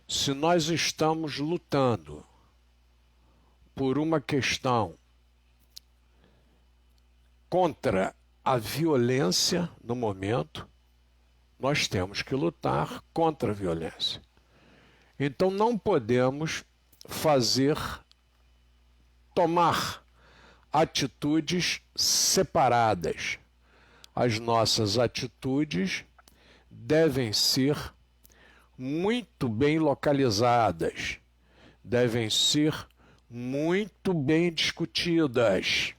Se nós estamos lutando por uma questão contra a violência no momento, nós temos que lutar contra a violência. Então não podemos tomar atitudes separadas. As nossas atitudes devem ser muito bem localizadas, devem ser muito bem discutidas.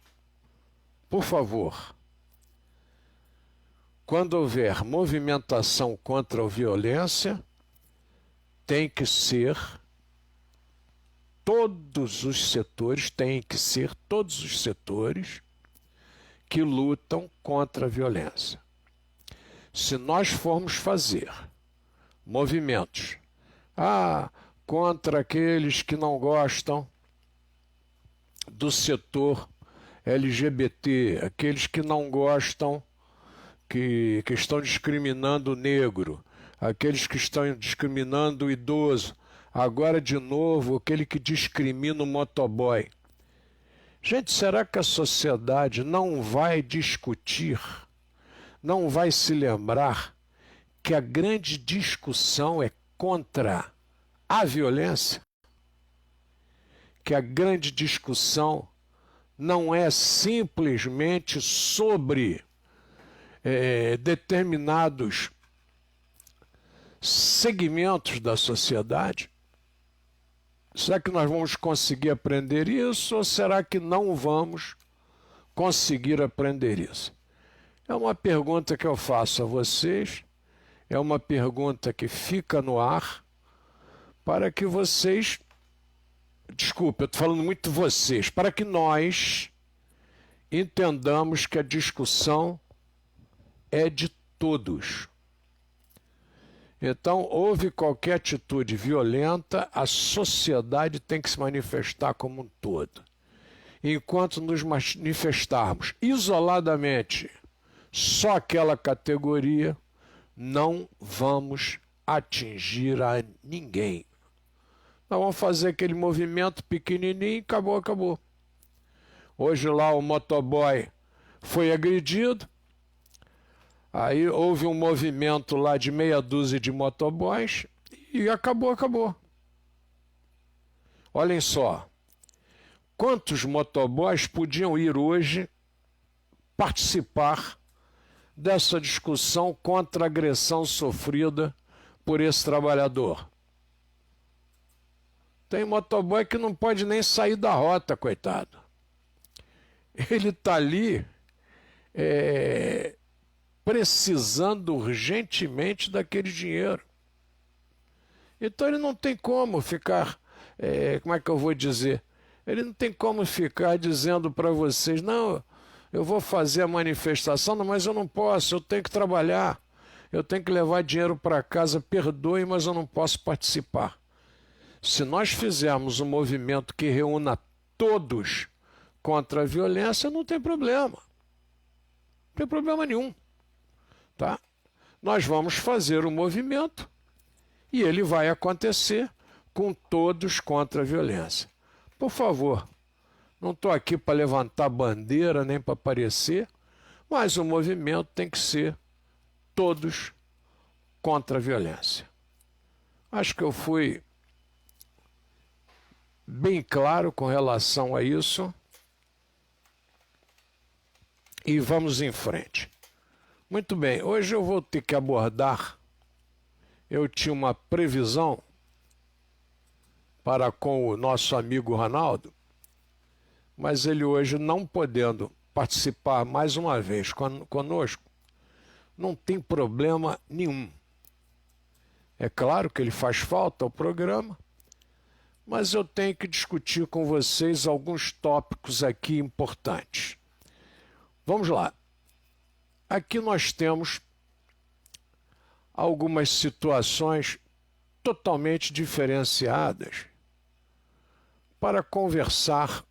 Por favor, quando houver movimentação contra a violência, tem que ser todos os setores que lutam contra a violência. Se nós formos fazer movimentos contra aqueles que não gostam do setor LGBT, aqueles que não gostam, que estão discriminando o negro, aqueles que estão discriminando o idoso, agora de novo aquele que discrimina o motoboy. Gente, será que a sociedade não vai discutir, não vai se lembrar que a grande discussão é contra a violência? Que a grande discussão não é simplesmente sobre determinados segmentos da sociedade? Será que nós vamos conseguir aprender isso ou será que não vamos conseguir aprender isso? É uma pergunta que eu faço a vocês, é uma pergunta que fica no ar para que vocês, desculpa, eu estou falando muito vocês, para que nós entendamos que a discussão é de todos. Então, houve qualquer atitude violenta, a sociedade tem que se manifestar como um todo. Enquanto nos manifestarmos isoladamente só aquela categoria, não vamos atingir a ninguém. Nós vamos fazer aquele movimento pequenininho e acabou. Hoje lá o motoboy foi agredido, aí houve um movimento lá de meia dúzia de motoboys e acabou. Olhem só, quantos motoboys podiam ir hoje participar dessa discussão contra a agressão sofrida por esse trabalhador? Tem motoboy que não pode nem sair da rota, coitado. Ele está ali precisando urgentemente daquele dinheiro. Então ele não tem como ficar, como é que eu vou dizer? Ele não tem como ficar dizendo para vocês, não, eu vou fazer a manifestação, mas eu não posso, eu tenho que trabalhar, eu tenho que levar dinheiro para casa, perdoe, mas eu não posso participar. Se nós fizermos um movimento que reúna todos contra a violência, não tem problema. Não tem problema nenhum. Tá? Nós vamos fazer um movimento e ele vai acontecer com todos contra a violência. Por favor, não estou aqui para levantar bandeira nem para aparecer, mas o movimento tem que ser todos contra a violência. Acho que eu fui bem claro com relação a isso e vamos em frente. Muito bem, hoje eu vou ter que abordar, eu tinha uma previsão para com o nosso amigo Ronaldo, mas ele hoje não podendo participar mais uma vez conosco, não tem problema nenhum. É claro que ele faz falta ao programa, mas eu tenho que discutir com vocês alguns tópicos aqui importantes. Vamos lá. Aqui nós temos algumas situações totalmente diferenciadas para conversar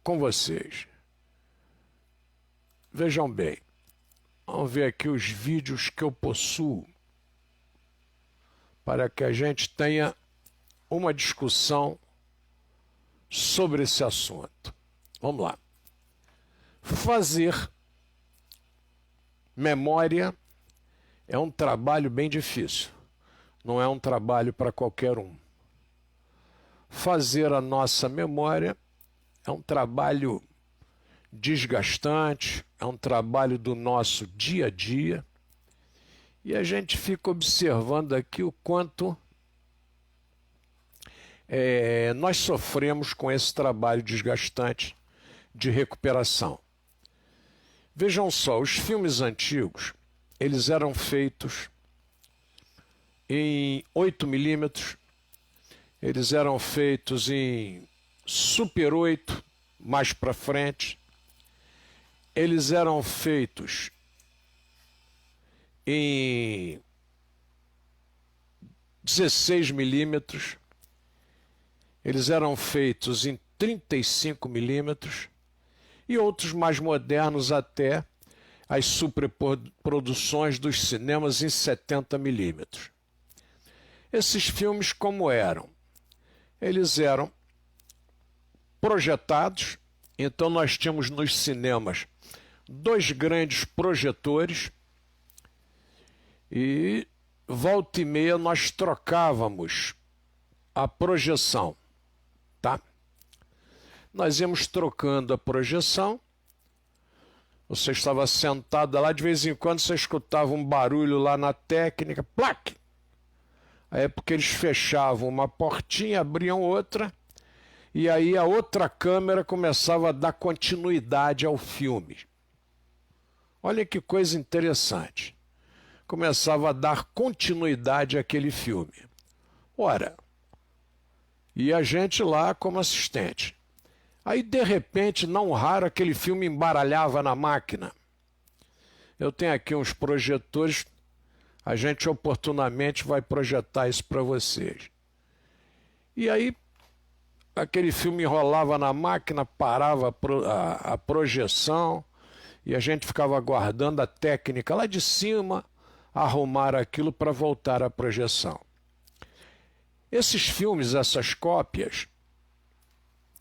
com vocês. Vejam bem, vamos ver aqui os vídeos que eu possuo para que a gente tenha uma discussão sobre esse assunto. Vamos lá. Fazer memória é um trabalho bem difícil. Não é um trabalho para qualquer um. Fazer a nossa memória é um trabalho desgastante, é um trabalho do nosso dia a dia. E a gente fica observando aqui o quanto nós sofremos com esse trabalho desgastante de recuperação. Vejam só, os filmes antigos, eles eram feitos em 8mm, eles eram feitos em Super 8, mais para frente, eles eram feitos em 16mm, eles eram feitos em 35mm e outros mais modernos até as superproduções dos cinemas em 70mm. Esses filmes como eram? Eles eram projetados, então nós tínhamos nos cinemas 2 grandes projetores e volta e meia nós trocávamos a projeção, tá? Nós íamos trocando a projeção, você estava sentado lá, de vez em quando você escutava um barulho lá na técnica, plac! Aí é porque eles fechavam uma portinha, abriam outra, e aí a outra câmera começava a dar continuidade ao filme. Olha que coisa interessante. Começava a dar continuidade àquele filme. Ora, e a gente lá como assistente. Aí, de repente, não raro, aquele filme embaralhava na máquina. Eu tenho aqui uns projetores, a gente oportunamente vai projetar isso para vocês. E aí, aquele filme enrolava na máquina, parava a projeção, e a gente ficava aguardando a técnica lá de cima arrumar aquilo para voltar à projeção. Esses filmes, essas cópias,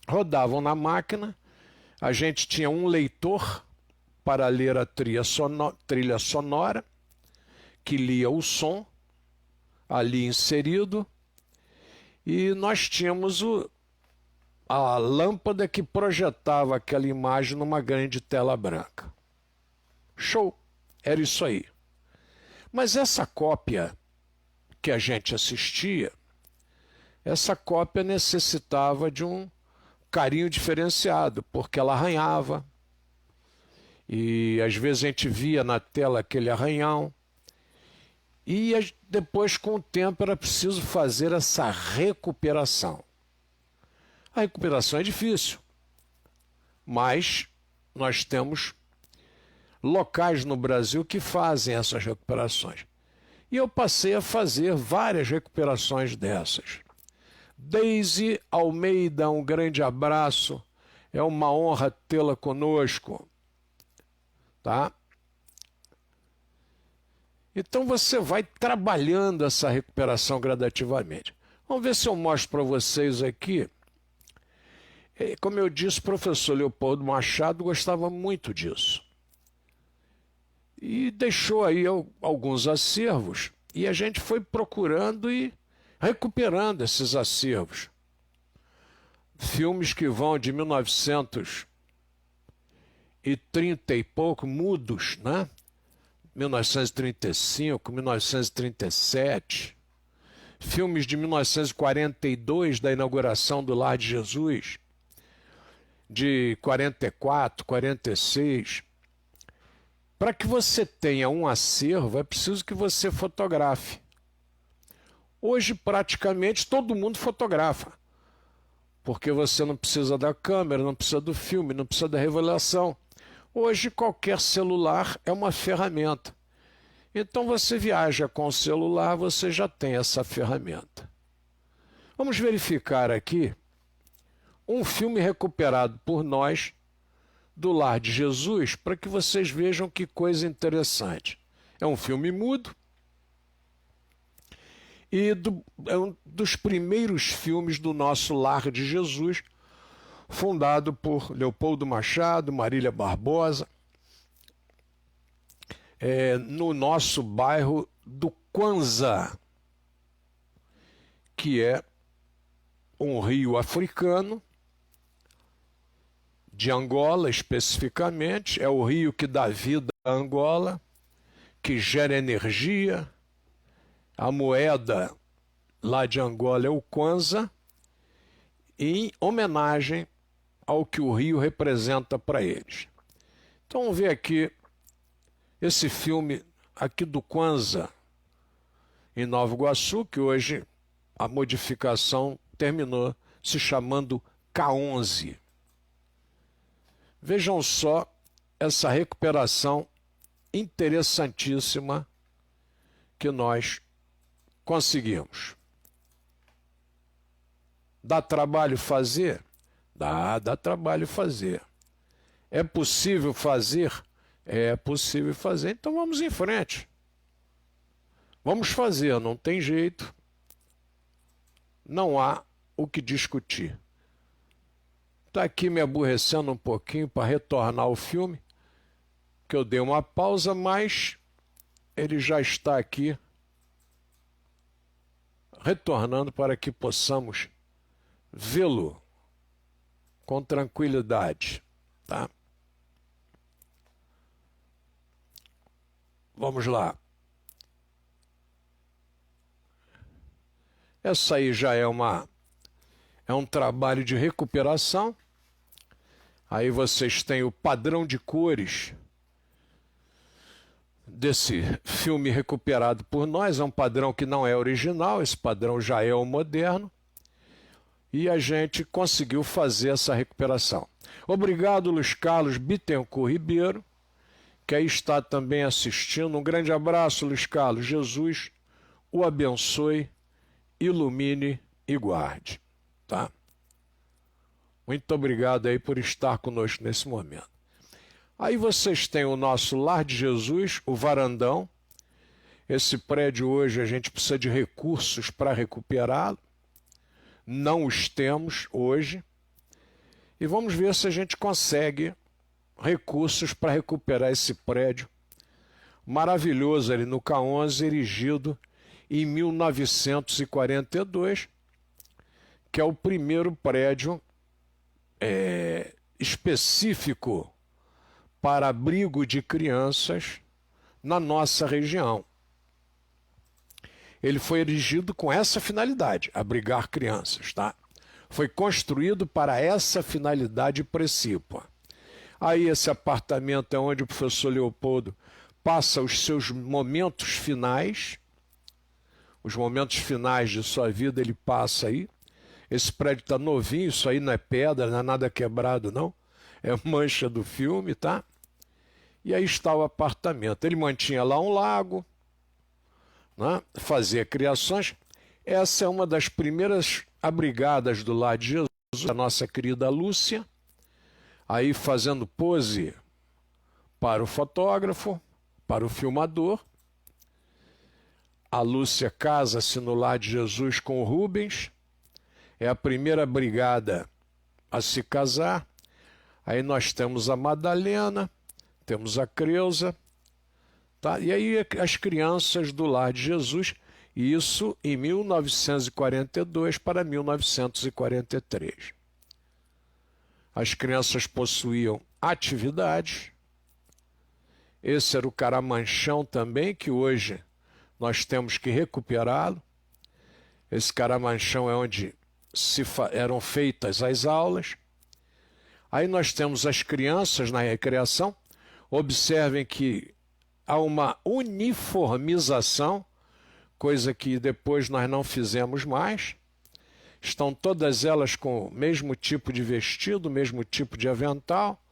rodavam na máquina, a gente tinha um leitor para ler a trilha sonora, que lia o som ali inserido, e nós tínhamos a lâmpada que projetava aquela imagem numa grande tela branca. Show! Era isso aí. Mas essa cópia que a gente assistia, essa cópia necessitava de um carinho diferenciado, porque ela arranhava, e às vezes a gente via na tela aquele arranhão, e depois, com o tempo, era preciso fazer essa recuperação. A recuperação é difícil, mas nós temos locais no Brasil que fazem essas recuperações. E eu passei a fazer várias recuperações dessas. Deise Almeida, um grande abraço. É uma honra tê-la conosco. Tá? Então você vai trabalhando essa recuperação gradativamente. Vamos ver se eu mostro para vocês aqui. Como eu disse, o professor Leopoldo Machado gostava muito disso. E deixou aí alguns acervos, e a gente foi procurando e recuperando esses acervos. Filmes que vão de 1930 e pouco, mudos, né? 1935, 1937. Filmes de 1942, da inauguração do Lar de Jesus, de 44, 46. Para que você tenha um acervo, é preciso que você fotografe. Hoje, praticamente, todo mundo fotografa, porque você não precisa da câmera, não precisa do filme, não precisa da revelação. Hoje, qualquer celular é uma ferramenta. Então, você viaja com o celular, você já tem essa ferramenta. Vamos verificar aqui um filme recuperado por nós, do Lar de Jesus, para que vocês vejam que coisa interessante. É um filme mudo, e é um dos primeiros filmes do nosso Lar de Jesus, fundado por Leopoldo Machado, Marília Barbosa, no nosso bairro do Kwanza, que é um rio africano, de Angola especificamente, é o rio que dá vida a Angola, que gera energia. A moeda lá de Angola é o Kwanza, em homenagem ao que o rio representa para eles. Então vamos ver aqui esse filme aqui do Kwanza, em Nova Iguaçu, que hoje a modificação terminou se chamando K11. Vejam só essa recuperação interessantíssima que nós conseguimos. Dá trabalho fazer? Dá trabalho fazer. É possível fazer? É possível fazer, então vamos em frente. Vamos fazer, não tem jeito. Não há o que discutir. Está aqui me aborrecendo um pouquinho para retornar ao filme, que eu dei uma pausa, mas ele já está aqui retornando para que possamos vê-lo com tranquilidade, tá? Vamos lá. Essa aí já é um trabalho de recuperação. Aí vocês têm o padrão de cores desse filme recuperado por nós. É um padrão que não é original, esse padrão já é o moderno. E a gente conseguiu fazer essa recuperação. Obrigado, Luiz Carlos Bittencourt Ribeiro, que aí está também assistindo. Um grande abraço, Luiz Carlos. Jesus o abençoe, ilumine e guarde. Tá? Muito obrigado aí por estar conosco nesse momento. Aí vocês têm o nosso Lar de Jesus, o varandão. Esse prédio hoje a gente precisa de recursos para recuperá-lo. Não os temos hoje. E vamos ver se a gente consegue recursos para recuperar esse prédio maravilhoso ali no K11, erigido em 1942, que é o primeiro prédio específico para abrigo de crianças na nossa região. Ele foi erigido com essa finalidade, abrigar crianças, tá? Foi construído para essa finalidade precípua. Aí esse apartamento é onde o professor Leopoldo passa os seus momentos finais. Os momentos finais de sua vida ele passa aí. Esse prédio está novinho, isso aí não é pedra, não é nada quebrado, não. É mancha do filme, tá? E aí está o apartamento. Ele mantinha lá um lago, né? Fazia criações. Essa é uma das primeiras abrigadas do Lar de Jesus, a nossa querida Lúcia, aí fazendo pose para o fotógrafo, para o filmador. A Lúcia casa-se no Lar de Jesus com o Rubens. É a primeira brigada a se casar. Aí nós temos a Madalena, temos a Creuza, tá? E aí as crianças do Lar de Jesus, isso em 1942 para 1943. As crianças possuíam atividades. Esse era o Caramanchão também, que hoje nós temos que recuperá-lo. Esse Caramanchão é onde eram feitas as aulas. Aí nós temos as crianças na recreação. Observem que há uma uniformização, coisa que depois nós não fizemos mais. Estão todas elas com o mesmo tipo de vestido, o mesmo tipo de avental,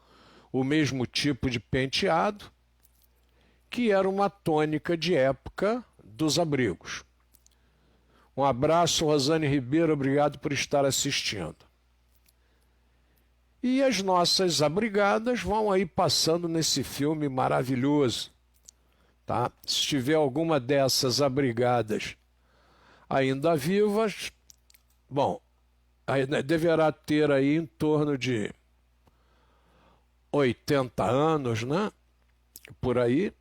o mesmo tipo de penteado, que era uma tônica de época dos abrigos. Um abraço, Rosane Ribeiro, obrigado por estar assistindo. E as nossas abrigadas vão aí passando nesse filme maravilhoso, tá? Se tiver alguma dessas abrigadas ainda vivas. Bom, deverá ter aí em torno de 80 anos, né? Por aí.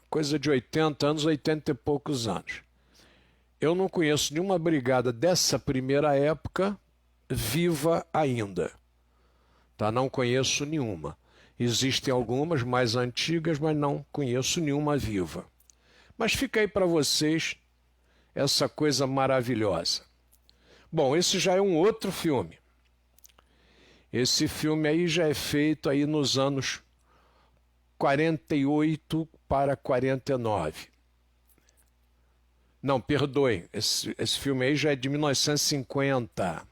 Coisa de 80 anos, 80 e poucos anos. Eu não conheço nenhuma brigada dessa primeira época viva ainda. Tá? Não conheço nenhuma. Existem algumas mais antigas, mas não conheço nenhuma viva. Mas fica aí para vocês essa coisa maravilhosa. Bom, esse já é um outro filme. Esse filme aí já é feito aí nos anos 48 para 49. Não, perdoem, esse filme aí já é de 1950.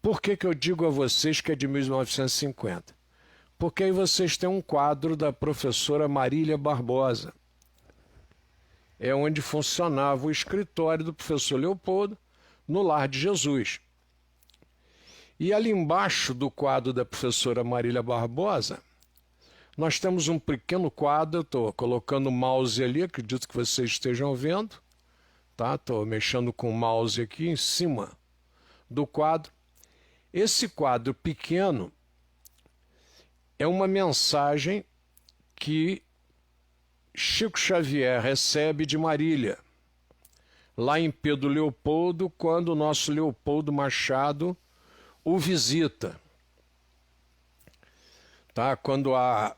Por que eu digo a vocês que é de 1950? Porque aí vocês têm um quadro da professora Marília Barbosa. É onde funcionava o escritório do professor Leopoldo, no Lar de Jesus. E ali embaixo do quadro da professora Marília Barbosa, nós temos um pequeno quadro, eu estou colocando o mouse ali, acredito que vocês estejam vendo, tá? Estou mexendo com o mouse aqui em cima do quadro. Esse quadro pequeno é uma mensagem que Chico Xavier recebe de Marília, lá em Pedro Leopoldo, quando o nosso Leopoldo Machado o visita. Tá? Quando a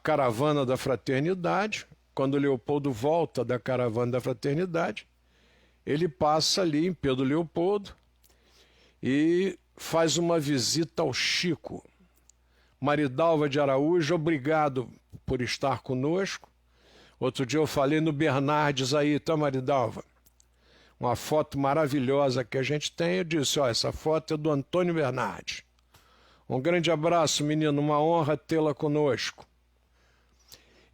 caravana da fraternidade, quando Leopoldo volta da caravana da fraternidade, ele passa ali em Pedro Leopoldo e faz uma visita ao Chico. Maridalva de Araújo, obrigado por estar conosco. Outro dia eu falei no Bernardes aí, tá, Maridalva? Uma foto maravilhosa que a gente tem. Eu disse, ó, essa foto é do Antônio Bernardes. Um grande abraço, menino, uma honra tê-la conosco.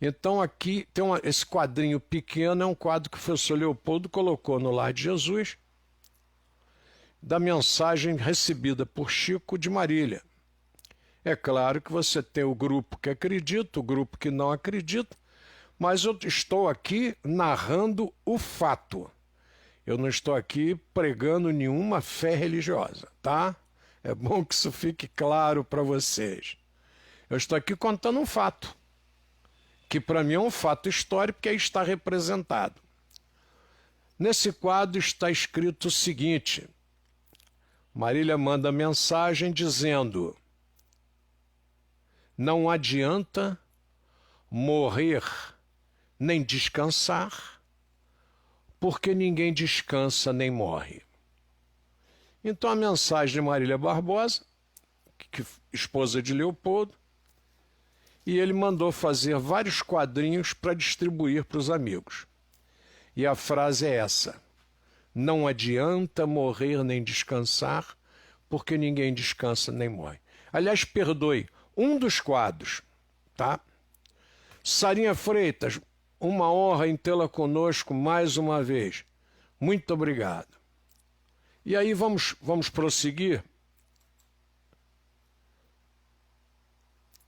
Então aqui tem esse quadrinho pequeno, é um quadro que o professor Leopoldo colocou no Lar de Jesus, da mensagem recebida por Chico de Marília. É claro que você tem o grupo que acredita, o grupo que não acredita, mas eu estou aqui narrando o fato. Eu não estou aqui pregando nenhuma fé religiosa, tá? É bom que isso fique claro para vocês. Eu estou aqui contando um fato, que para mim é um fato histórico que aí está representado. Nesse quadro está escrito o seguinte: Marília manda mensagem dizendo: não adianta morrer nem descansar, porque ninguém descansa nem morre. Então a mensagem de Marília Barbosa, esposa de Leopoldo, e ele mandou fazer vários quadrinhos para distribuir para os amigos. E a frase é essa: não adianta morrer nem descansar, porque ninguém descansa nem morre. Aliás, perdoe, um dos quadros, tá? Sarinha Freitas, uma honra em tê-la conosco mais uma vez. Muito obrigado. E aí vamos prosseguir.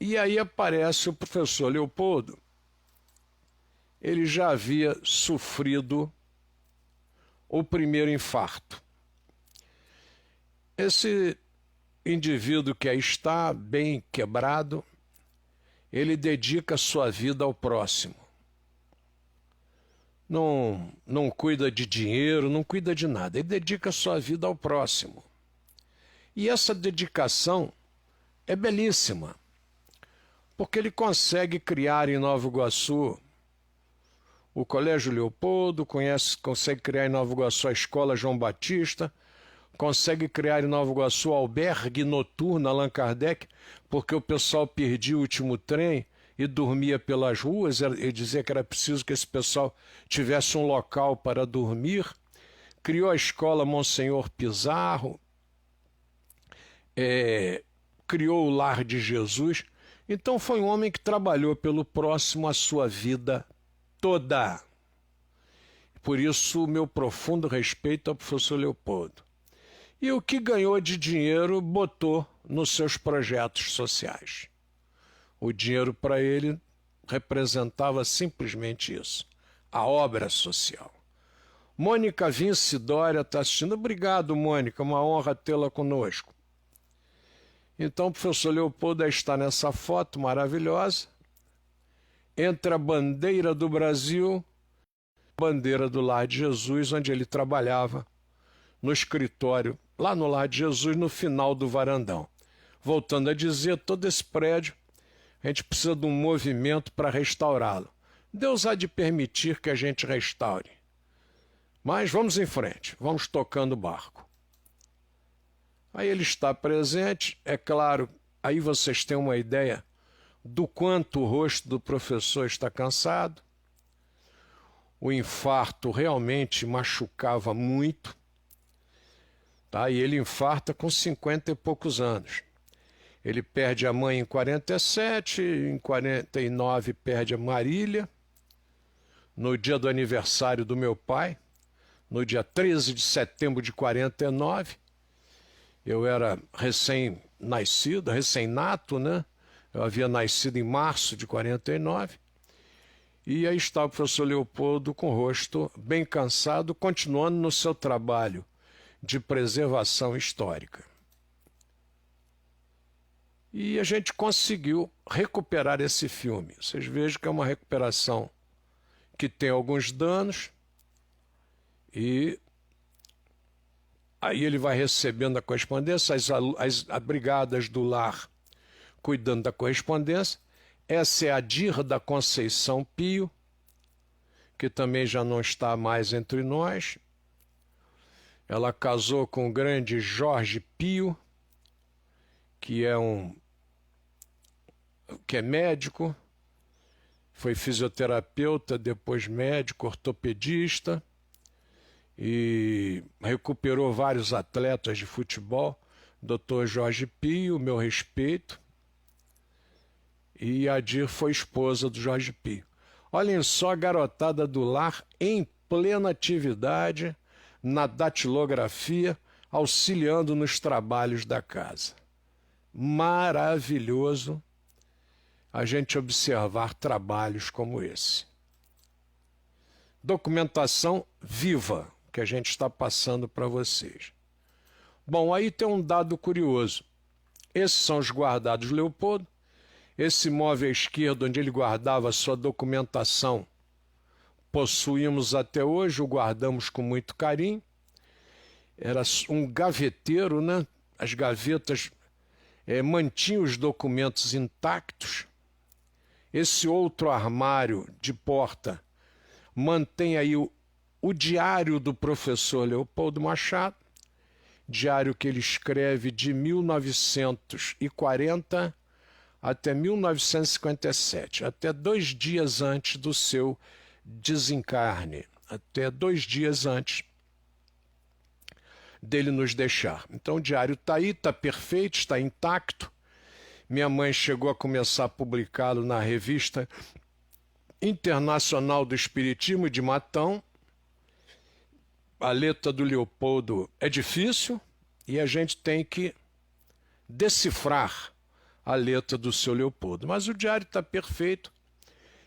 E aí aparece o professor Leopoldo. Ele já havia sofrido o primeiro infarto. Esse indivíduo que aí está bem quebrado, ele dedica sua vida ao próximo. Não cuida de dinheiro, não cuida de nada. Ele dedica sua vida ao próximo. E essa dedicação é belíssima, porque ele consegue criar em Nova Iguaçu o Colégio Leopoldo, consegue criar em Nova Iguaçu a Escola João Batista, consegue criar em Nova Iguaçu o albergue noturno Allan Kardec, porque o pessoal perdia o último trem e dormia pelas ruas, ele dizia que era preciso que esse pessoal tivesse um local para dormir. Criou a escola Monsenhor Pizarro, criou o Lar de Jesus. Então foi um homem que trabalhou pelo próximo a sua vida toda. Por isso, o meu profundo respeito ao professor Leopoldo. E o que ganhou de dinheiro botou nos seus projetos sociais. O dinheiro para ele representava simplesmente isso: a obra social. Mônica Vince Dória está assistindo. Obrigado, Mônica, uma honra tê-la conosco. Então, o professor Leopoldo está nessa foto maravilhosa, entre a bandeira do Brasil e a bandeira do Lar de Jesus, onde ele trabalhava no escritório, lá no Lar de Jesus, no final do varandão. Voltando a dizer, todo esse prédio, a gente precisa de um movimento para restaurá-lo. Deus há de permitir que a gente restaure. Mas vamos em frente, vamos tocando o barco. Aí ele está presente, é claro, aí vocês têm uma ideia do quanto o rosto do professor está cansado. O infarto realmente machucava muito, tá? E ele infarta com 50 e poucos anos. Ele perde a mãe em 47, em 49 perde a Marília, no dia do aniversário do meu pai, no dia 13 de setembro de 49, eu era recém-nascido, recém-nato, né? Eu havia nascido em março de 49, e aí está o professor Leopoldo com o rosto bem cansado, continuando no seu trabalho de preservação histórica. E a gente conseguiu recuperar esse filme. Vocês vejam que é uma recuperação que tem alguns danos, e aí ele vai recebendo a correspondência, as brigadas do lar cuidando da correspondência. Essa é a Dir da Conceição Pio, que também já não está mais entre nós. Ela casou com o grande Jorge Pio, que é médico, foi fisioterapeuta, depois médico, ortopedista, e recuperou vários atletas de futebol. Dr. Jorge Pio, meu respeito. E a Dir foi esposa do Jorge Pio. Olhem só a garotada do lar em plena atividade, na datilografia, auxiliando nos trabalhos da casa. Maravilhoso a gente observar trabalhos como esse. Documentação viva que a gente está passando para vocês. Bom, aí tem um dado curioso. Esses são os guardados Leopoldo. Esse móvel à esquerda, onde ele guardava a sua documentação, possuímos até hoje, o guardamos com muito carinho. Era um gaveteiro, né? As gavetas mantinham os documentos intactos. Esse outro armário de porta mantém aí o diário do professor Leopoldo Machado, diário que ele escreve de 1940 até 1957, até 2 dias antes do seu desencarne, até 2 dias antes dele nos deixar. Então o diário está aí, está perfeito, está intacto. Minha mãe chegou a começar a publicá-lo na Revista Internacional do Espiritismo de Matão. A letra do Leopoldo é difícil e a gente tem que decifrar a letra do seu Leopoldo. Mas o diário está perfeito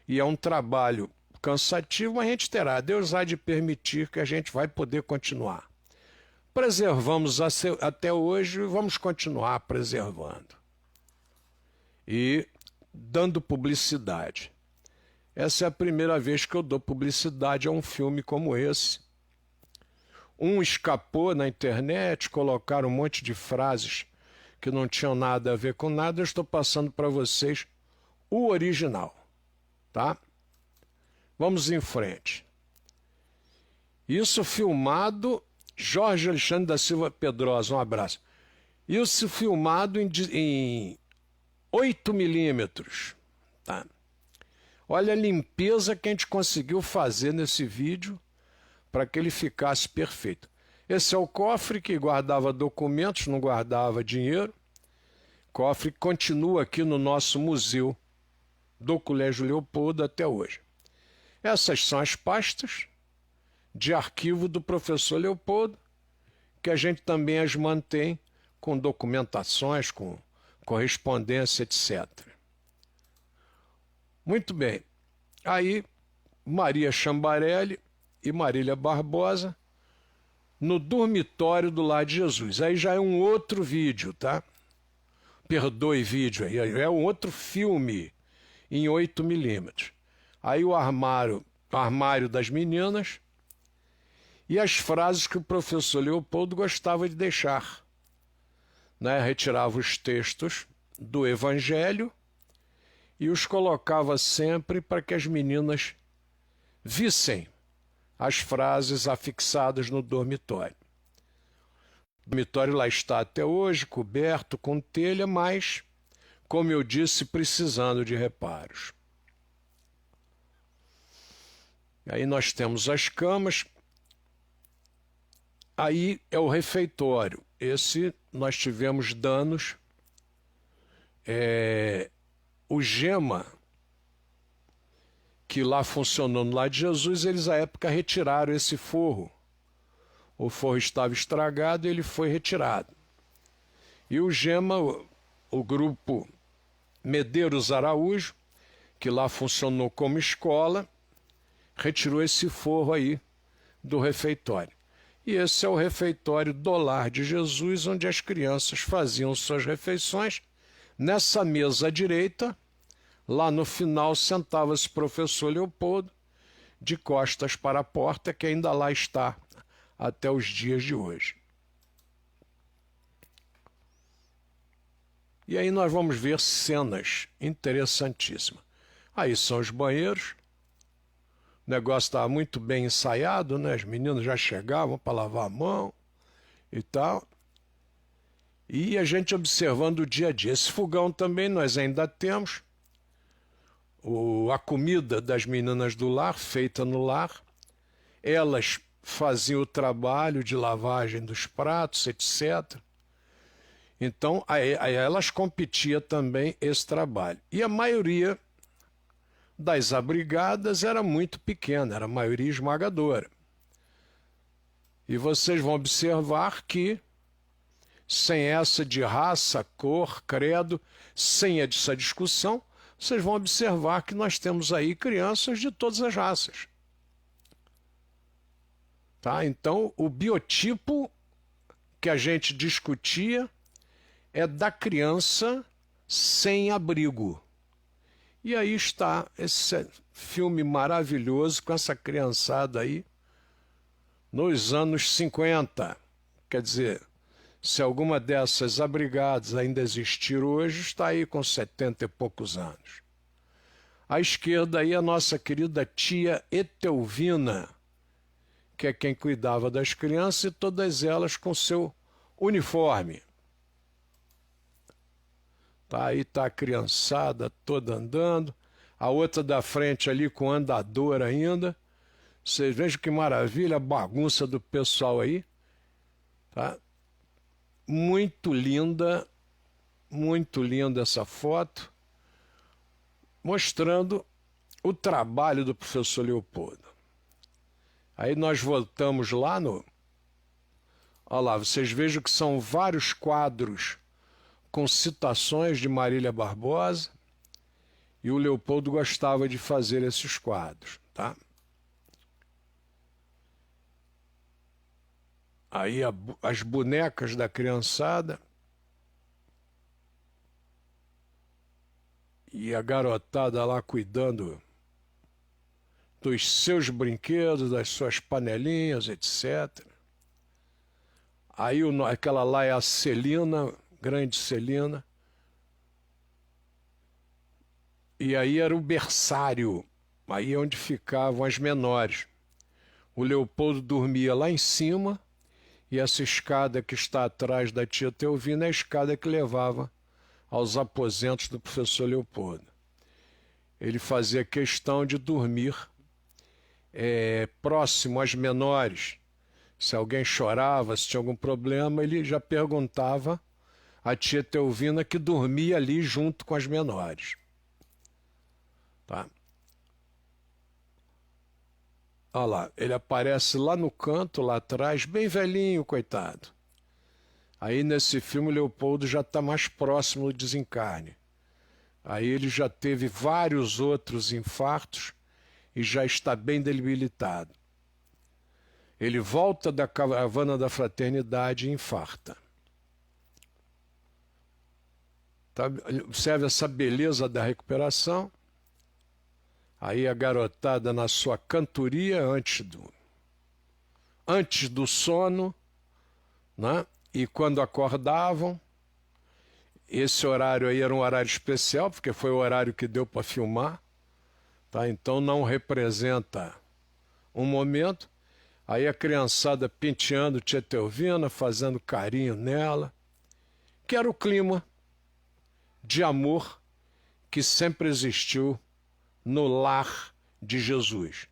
e é um trabalho cansativo, mas a gente terá. Deus há de permitir que a gente vai poder continuar. Preservamos até hoje e vamos continuar preservando. E dando publicidade. Essa é a primeira vez que eu dou publicidade a um filme como esse. Um escapou na internet, colocaram um monte de frases que não tinham nada a ver com nada. Eu estou passando para vocês o original, tá? Vamos em frente. Isso filmado, Jorge Alexandre da Silva Pedrosa, um abraço. Isso filmado em 8 milímetros, tá? Olha a limpeza que a gente conseguiu fazer nesse vídeo para que ele ficasse perfeito. Esse é o cofre que guardava documentos, não guardava dinheiro. Cofre que continua aqui no nosso museu do Colégio Leopoldo até hoje. Essas são as pastas de arquivo do professor Leopoldo, que a gente também as mantém com documentações, com correspondência, etc. Muito bem. Aí Maria Chambarelli e Marília Barbosa no dormitório do Lar de Jesus. Aí já é um outro vídeo, tá? Perdoe vídeo aí, é um outro filme em 8mm. Aí o armário das meninas e as frases que o professor Leopoldo gostava de deixar, né? Retirava os textos do Evangelho e os colocava sempre para que as meninas vissem as frases afixadas no dormitório. O dormitório lá está até hoje, coberto com telha, mas, como eu disse, precisando de reparos. Aí nós temos as camas. Aí é o refeitório. Esse nós tivemos danos. O Gema, que lá funcionou no Lar de Jesus, eles à época retiraram esse forro. O forro estava estragado e ele foi retirado. E o Gema, o grupo Medeiros Araújo, que lá funcionou como escola, retirou esse forro aí do refeitório. E esse é o refeitório do Lar de Jesus, onde as crianças faziam suas refeições. Nessa mesa à direita, lá no final, sentava-se o professor Leopoldo, de costas para a porta, que ainda lá está até os dias de hoje. E aí nós vamos ver cenas interessantíssimas. Aí são os banheiros. O negócio estava muito bem ensaiado, né? As meninas já chegavam para lavar a mão e tal. E a gente observando o dia a dia. Esse fogão também nós ainda temos. A comida das meninas do lar, feita no lar. Elas faziam o trabalho de lavagem dos pratos, etc. Então, a elas competia também esse trabalho. E a maioria das abrigadas era muito pequena, era a maioria esmagadora. E vocês vão observar que, sem essa de raça, cor, credo, sem essa discussão, vocês vão observar que nós temos aí crianças de todas as raças. Tá? Então, o biotipo que a gente discutia é da criança sem abrigo. E aí está esse filme maravilhoso com essa criançada aí nos anos 50. Quer dizer, se alguma dessas abrigadas ainda existir hoje, está aí com 70 e poucos anos. À esquerda aí a nossa querida tia Etelvina, que é quem cuidava das crianças, e todas elas com seu uniforme. Tá, aí está a criançada toda andando, a outra da frente ali com andador ainda. Vocês vejam que maravilha a bagunça do pessoal aí. Tá? Muito linda essa foto, mostrando o trabalho do professor Leopoldo. Aí nós voltamos lá no... Olha lá, vocês vejam que são vários quadros com citações de Marília Barbosa, e o Leopoldo gostava de fazer esses quadros, tá? Aí as bonecas da criançada e a garotada lá cuidando dos seus brinquedos, das suas panelinhas, etc. Aí aquela lá é a Celina, grande Celina. E aí era o berçário, aí é onde ficavam as menores. O Leopoldo dormia lá em cima, e essa escada que está atrás da tia Teovina é a escada que levava aos aposentos do professor Leopoldo. Ele fazia questão de dormir próximo às menores. Se alguém chorava, se tinha algum problema, ele já perguntava à tia Teovina, que dormia ali junto com as menores. Tá? Olha lá, ele aparece lá no canto, lá atrás, bem velhinho, coitado. Aí nesse filme o Leopoldo já está mais próximo do desencarne. Aí ele já teve vários outros infartos e já está bem debilitado. Ele volta da caravana da fraternidade e infarta. Tá? Observe essa beleza da recuperação. Aí a garotada na sua cantoria antes do sono, né? E quando acordavam, esse horário aí era um horário especial, porque foi o horário que deu para filmar, tá? Então não representa um momento. Aí a criançada penteando tia Teovina, fazendo carinho nela, que era o clima de amor que sempre existiu no lar de Jesus.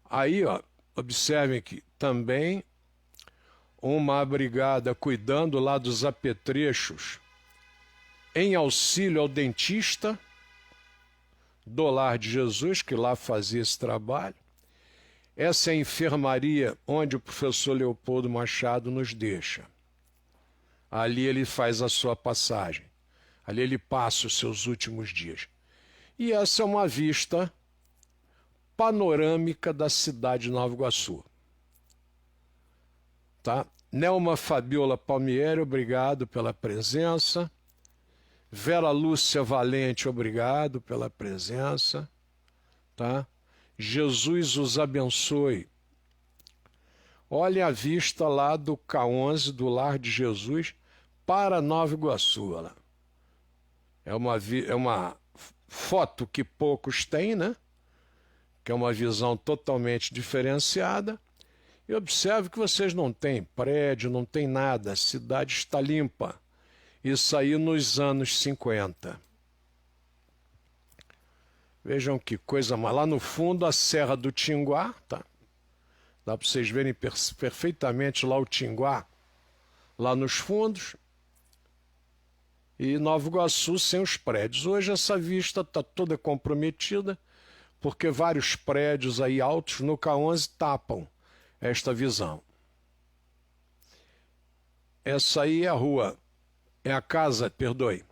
Aí, ó, observem que também uma brigada cuidando lá dos apetrechos em auxílio ao dentista do lar de Jesus, que lá fazia esse trabalho. Essa é a enfermaria onde o professor Leopoldo Machado nos deixa. Ali ele faz a sua passagem. Ali ele passa os seus últimos dias. E essa é uma vista panorâmica da cidade de Nova Iguaçu. Tá? Nelma Fabiola Palmieri, obrigado pela presença. Vera Lúcia Valente, obrigado pela presença. Tá? Jesus os abençoe. Olha a vista lá do K11, do Lar de Jesus, para Nova Iguaçu. Olha. É uma foto que poucos têm, né? Que é uma visão totalmente diferenciada. E observe que vocês não têm prédio, não tem nada, a cidade está limpa. Isso aí nos anos 50. Vejam que coisa, mas lá no fundo a Serra do Tinguá, tá? Dá para vocês verem perfeitamente lá o Tinguá, lá nos fundos. E Nova Iguaçu sem os prédios. Hoje essa vista está toda comprometida, porque vários prédios aí altos no K11 tapam esta visão. Essa aí é a rua, é a casa, perdoe,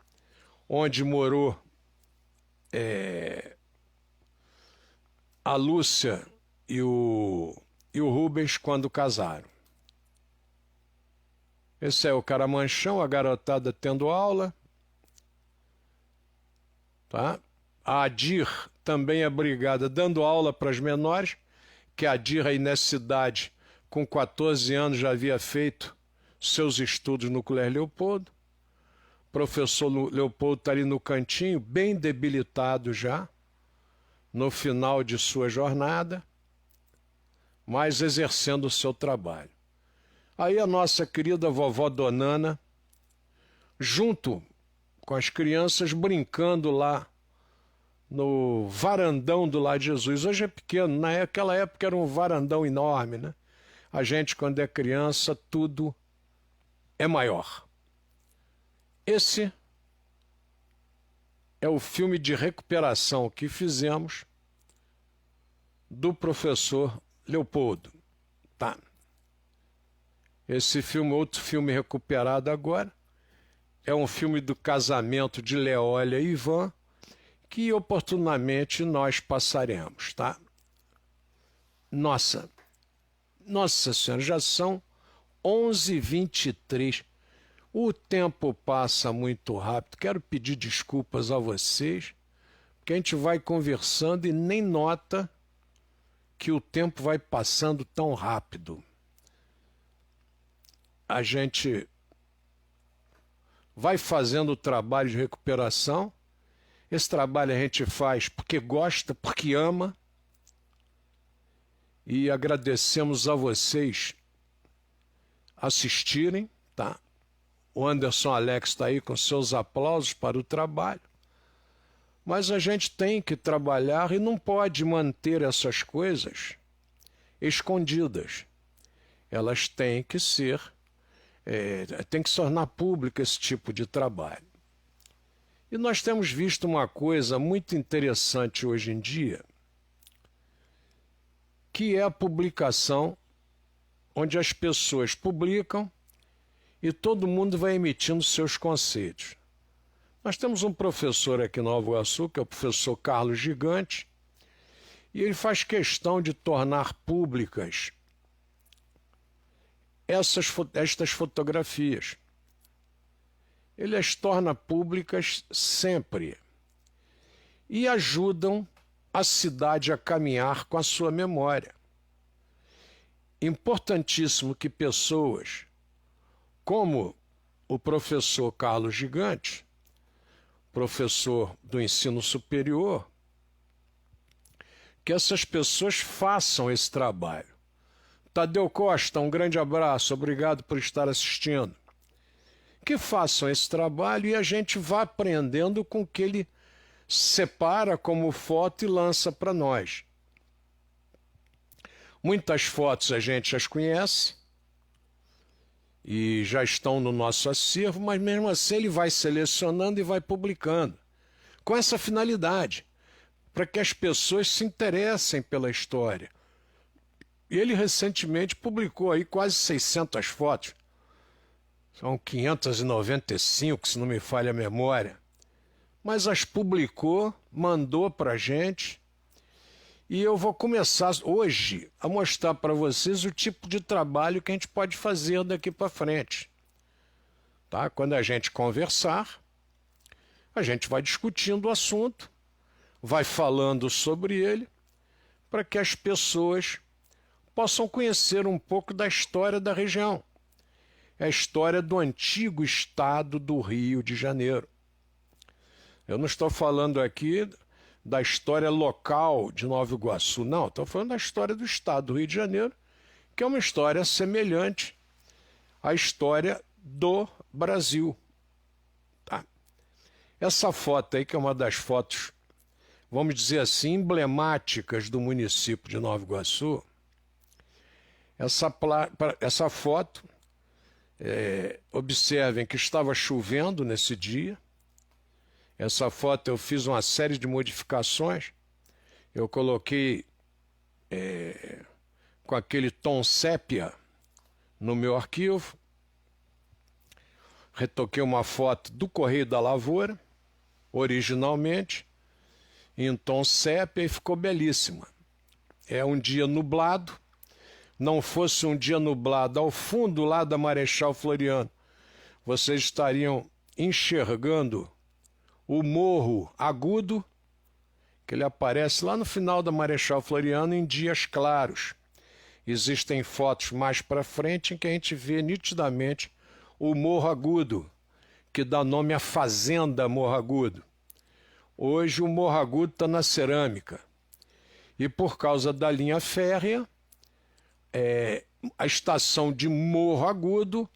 onde morou a Lúcia e o Rubens quando casaram. Esse é o Caramanchão, a garotada tendo aula. Tá? A Adir também é brigada dando aula para as menores, que a Adir aí nessa cidade, com 14 anos, já havia feito seus estudos no Colégio Leopoldo. O professor Leopoldo está ali no cantinho, bem debilitado já, no final de sua jornada, mas exercendo o seu trabalho. Aí a nossa querida vovó Donana, junto com as crianças, brincando lá no varandão do Lar de Jesus. Hoje é pequeno, naquela época era um varandão enorme, né? A gente, quando é criança, tudo é maior. Esse é o filme de recuperação que fizemos do professor Leopoldo. Tá. Esse filme, outro filme recuperado agora, é um filme do casamento de Leólia e Ivan, que oportunamente nós passaremos, tá? Nossa Senhora, já são 11h23. O tempo passa muito rápido. Quero pedir desculpas a vocês, porque a gente vai conversando e nem nota que o tempo vai passando tão rápido. A gente vai fazendo o trabalho de recuperação. Esse trabalho a gente faz porque gosta, porque ama. E agradecemos a vocês assistirem, tá? O Anderson Alex está aí com seus aplausos para o trabalho. Mas a gente tem que trabalhar e não pode manter essas coisas escondidas. Elas têm que ser, tem que se tornar público esse tipo de trabalho. E nós temos visto uma coisa muito interessante hoje em dia, que é a publicação, onde as pessoas publicam e todo mundo vai emitindo seus conceitos. Nós temos um professor aqui em Nova Iguaçu, que é o professor Carlos Gigante, E ele faz questão de tornar públicas estas fotografias. Ele as torna públicas sempre e ajudam a cidade a caminhar com a sua memória. Importantíssimo que pessoas como o professor Carlos Gigante, professor do ensino superior, que essas pessoas façam esse trabalho. Tadeu Costa, um grande abraço, obrigado por estar assistindo. Que façam esse trabalho e a gente vá aprendendo com o que ele separa como foto e lança para nós. Muitas fotos a gente as conhece e já estão no nosso acervo, mas mesmo assim ele vai selecionando e vai publicando, com essa finalidade, para que as pessoas se interessem pela história. E ele recentemente publicou aí quase 600 fotos, são 595, se não me falha a memória, mas as publicou, mandou para a gente, e eu vou começar hoje a mostrar para vocês o tipo de trabalho que a gente pode fazer daqui para frente. Tá? Quando a gente conversar, a gente vai discutindo o assunto, vai falando sobre ele, para que as pessoas possam conhecer um pouco da história da região. É a história do antigo estado do Rio de Janeiro. Eu não estou falando aqui da história local de Nova Iguaçu, não, estou falando da história do estado do Rio de Janeiro, que é uma história semelhante à história do Brasil. Tá? Essa foto aí, que é uma das fotos, vamos dizer assim, emblemáticas do município de Nova Iguaçu, essa foto, observem que estava chovendo nesse dia. Essa foto eu fiz uma série de modificações. Eu coloquei com aquele tom sépia no meu arquivo. Retoquei uma foto do Correio da Lavoura, originalmente, em tom sépia, e ficou belíssima. É um dia nublado. Não fosse um dia nublado, ao fundo lá da Marechal Floriano, vocês estariam enxergando o Morro Agudo, que ele aparece lá no final da Marechal Floriano em dias claros. Existem fotos mais para frente em que a gente vê nitidamente o Morro Agudo, que dá nome à Fazenda Morro Agudo. Hoje o Morro Agudo está na cerâmica. E por causa da linha férrea, a estação de Morro Agudo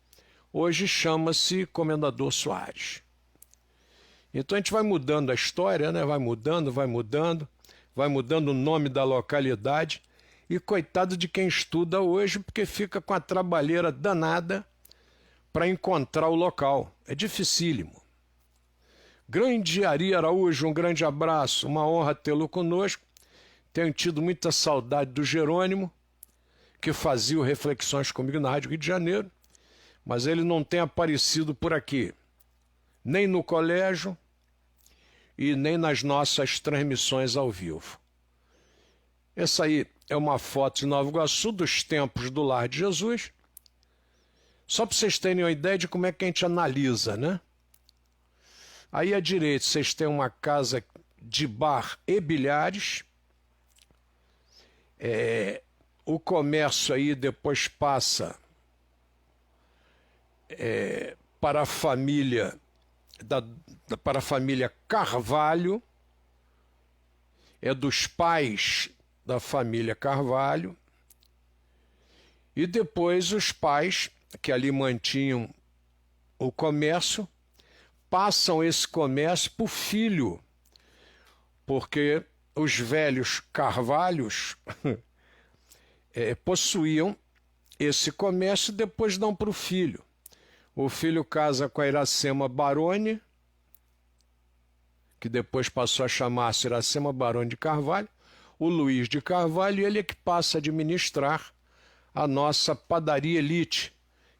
hoje chama-se Comendador Soares. Então a gente vai mudando a história, né? Vai mudando o nome da localidade, e coitado de quem estuda hoje, porque fica com a trabalheira danada para encontrar o local. É dificílimo. Grande Ari Araújo, um grande abraço, uma honra tê-lo conosco. Tenho tido muita saudade do Jerônimo, que fazia Reflexões comigo na Rádio Rio de Janeiro, mas ele não tem aparecido por aqui, nem no colégio e nem nas nossas transmissões ao vivo. Essa aí é uma foto de Nova Iguaçu, dos tempos do Lar de Jesus, só para vocês terem uma ideia de como é que a gente analisa, né? Aí à direita vocês têm uma casa de bar e bilhares. O comércio aí depois passa para a família para a família Carvalho, é dos pais da família Carvalho, e depois os pais que ali mantinham o comércio passam esse comércio para o filho, porque os velhos Carvalhos possuíam esse comércio e depois dão para o filho. O filho casa com a Iracema Baroni, que depois passou a chamar-se Iracema Baroni de Carvalho, o Luiz de Carvalho, e ele é que passa a administrar a nossa padaria Elite,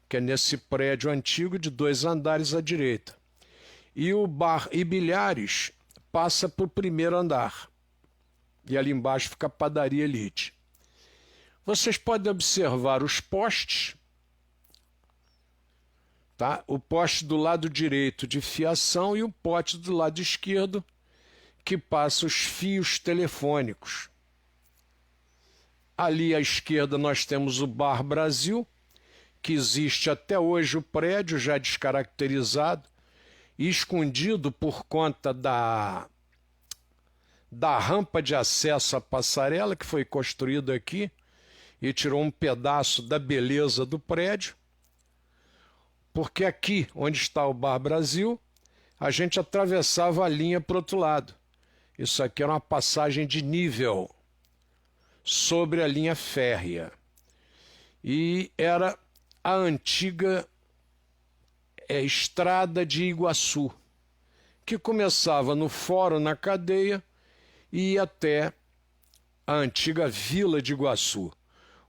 que é nesse prédio antigo de 2 andares à direita. E o bar e bilhares passa para o primeiro andar. e ali embaixo fica a Padaria Elite. Vocês podem observar os postes, tá? O poste do lado direito de fiação e o poste do lado esquerdo que passa os fios telefônicos. Ali à esquerda nós temos o Bar Brasil, que existe até hoje o prédio, já descaracterizado e escondido por conta da rampa de acesso à passarela que foi construída aqui e tirou um pedaço da beleza do prédio, porque aqui, onde está o Bar Brasil, a gente atravessava a linha para o outro lado. Isso aqui era uma passagem de nível sobre a linha férrea. E era a antiga Estrada de Iguaçu, que começava no Fórum na Cadeia e ia até a antiga Vila de Iguaçu.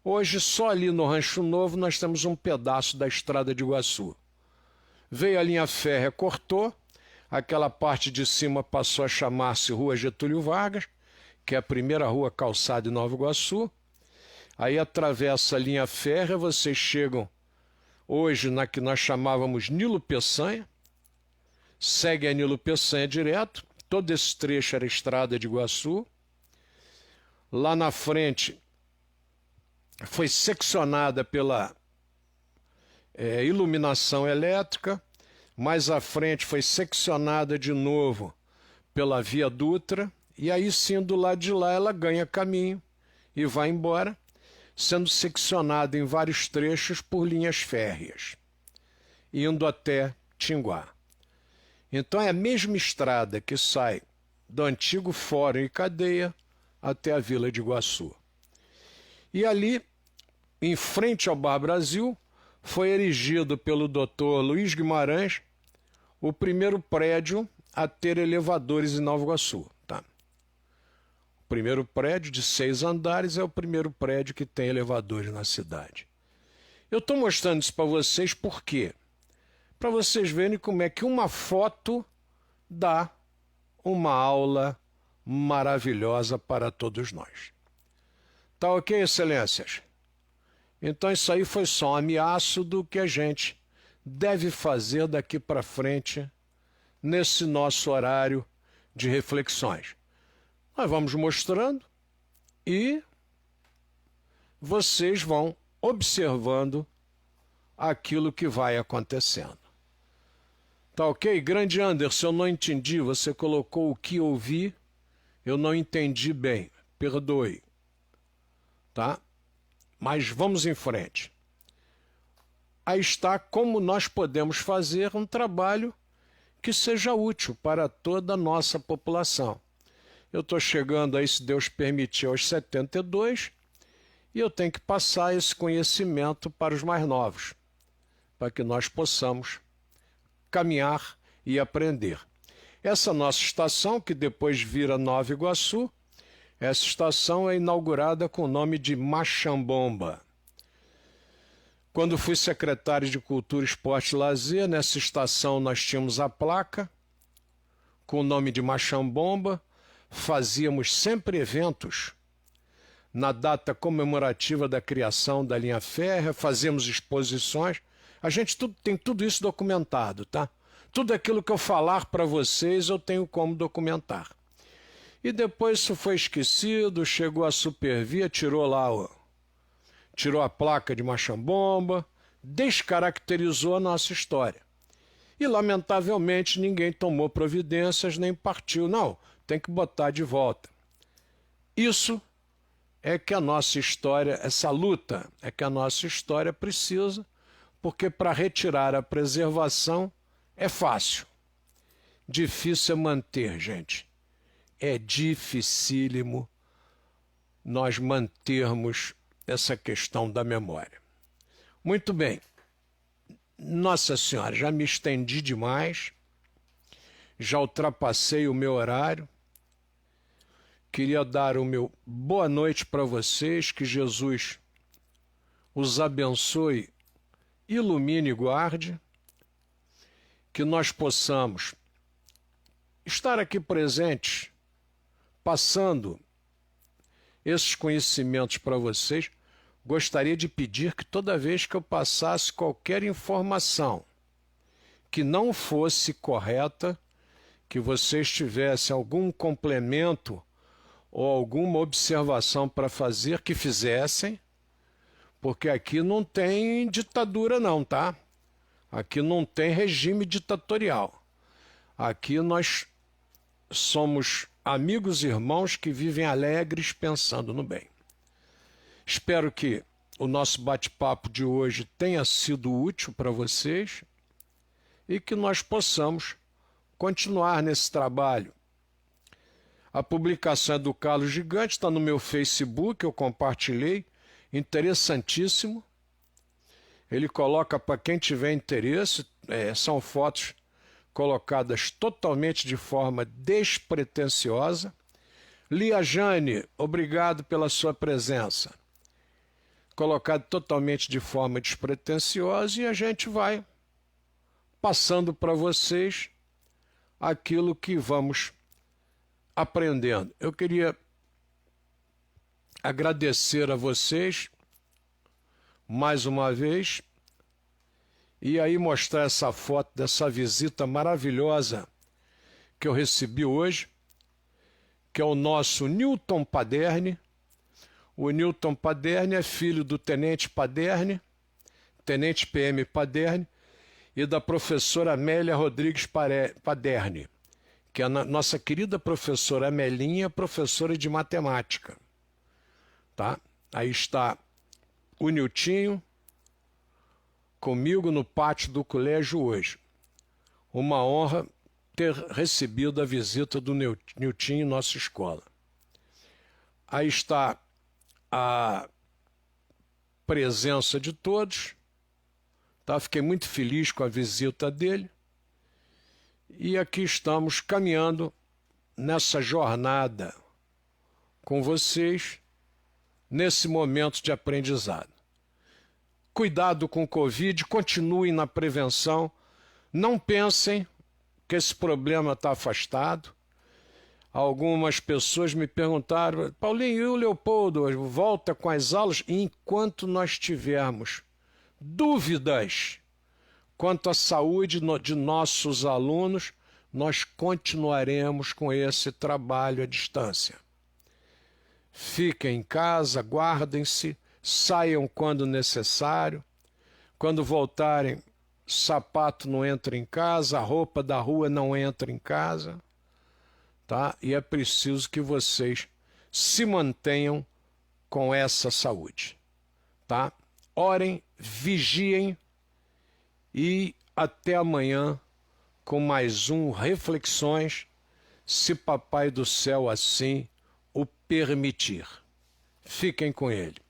Hoje, só ali no Rancho Novo, nós temos um pedaço da Estrada de Iguaçu. Veio a linha férrea, cortou, aquela parte de cima passou a chamar-se Rua Getúlio Vargas, que é a primeira rua calçada em Nova Iguaçu. Aí atravessa a linha férrea, vocês chegam hoje na que nós chamávamos Nilo Peçanha, segue a Nilo Peçanha direto, todo esse trecho era Estrada de Iguaçu. Lá na frente foi seccionada pela iluminação elétrica, mais à frente foi seccionada de novo pela Via Dutra, e aí sim do lado de lá ela ganha caminho e vai embora, sendo seccionada em vários trechos por linhas férreas, indo até Tinguá. Então é a mesma estrada que sai do antigo Fórum e Cadeia até a Vila de Iguaçu. E ali, em frente ao Bar Brasil, foi erigido pelo Dr. Luiz Guimarães o primeiro prédio a ter elevadores em Nova Iguaçu. Tá? O primeiro prédio de 6 andares é o primeiro prédio que tem elevadores na cidade. Eu estou mostrando isso para vocês por quê? Para vocês verem como é que uma foto dá uma aula maravilhosa para todos nós. Tá ok, excelências? Então isso aí foi só um ameaço do que a gente deve fazer daqui para frente nesse nosso horário de reflexões. Nós vamos mostrando e vocês vão observando aquilo que vai acontecendo. Tá ok? Grande Anderson, eu não entendi. Você colocou o que ouvi, eu não entendi bem. Perdoe. Tá? Mas vamos em frente. Aí está como nós podemos fazer um trabalho que seja útil para toda a nossa população. Eu estou chegando aí, se Deus permitir, aos 72, e eu tenho que passar esse conhecimento para os mais novos, para que nós possamos caminhar e aprender. Essa nossa estação, que depois vira Nova Iguaçu, essa estação é inaugurada com o nome de Machambomba. Quando fui secretário de Cultura, Esporte e Lazer, nessa estação nós tínhamos a placa com o nome de Machambomba, fazíamos sempre eventos na data comemorativa da criação da linha férrea, fazíamos exposições. A gente tem tudo isso documentado, tá? Tudo aquilo que eu falar para vocês eu tenho como documentar. E depois isso foi esquecido, chegou a Supervia, tirou a placa de Machambomba, descaracterizou a nossa história. E, lamentavelmente, ninguém tomou providências nem partiu. Não, tem que botar de volta. Isso é que a nossa história, essa luta é que a nossa história precisa, porque para retirar a preservação é fácil. Difícil é manter, gente. É dificílimo nós mantermos essa questão da memória. Muito bem. Nossa Senhora, já me estendi demais, já ultrapassei o meu horário. Queria dar o meu boa noite para vocês, que Jesus os abençoe, ilumine e guarde, que nós possamos estar aqui presentes, passando esses conhecimentos para vocês, gostaria de pedir que toda vez que eu passasse qualquer informação que não fosse correta, que vocês tivessem algum complemento ou alguma observação para fazer, que fizessem, porque aqui não tem ditadura não, tá? Aqui não tem regime ditatorial. Aqui nós somos amigos e irmãos que vivem alegres pensando no bem. Espero que o nosso bate-papo de hoje tenha sido útil para vocês e que nós possamos continuar nesse trabalho. A publicação é do Carlos Gigante, está no meu Facebook, eu compartilhei, interessantíssimo. Ele coloca para quem tiver interesse, são fotos colocadas totalmente de forma despretensiosa. Lia Jane, obrigado pela sua presença. Colocado totalmente de forma despretensiosa, e a gente vai passando para vocês aquilo que vamos aprendendo. Eu queria agradecer a vocês mais uma vez e aí mostrar essa foto dessa visita maravilhosa que eu recebi hoje, que é o nosso Newton Paderne. O Newton Paderne é filho do Tenente Paderne, Tenente PM Paderne, e da professora Amélia Rodrigues Paderne, que é a nossa querida professora Amelinha, professora de matemática. Tá? Aí está o Niltinho comigo no pátio do colégio hoje. Uma honra ter recebido a visita do Niltinho em nossa escola. Aí está a presença de todos. Tá? Fiquei muito feliz com a visita dele. E aqui estamos caminhando nessa jornada com vocês, nesse momento de aprendizado. Cuidado com o Covid, continuem na prevenção, não pensem que esse problema está afastado. Algumas pessoas me perguntaram, Paulinho, e o Leopoldo volta com as aulas? E enquanto nós tivermos dúvidas quanto à saúde de nossos alunos, nós continuaremos com esse trabalho à distância. Fiquem em casa, guardem-se, saiam quando necessário. Quando voltarem, sapato não entra em casa, a roupa da rua não entra em casa. Tá? E é preciso que vocês se mantenham com essa saúde. Tá? Orem, vigiem e até amanhã com mais um Reflexões, se Papai do Céu assim o permitir. Fiquem com ele.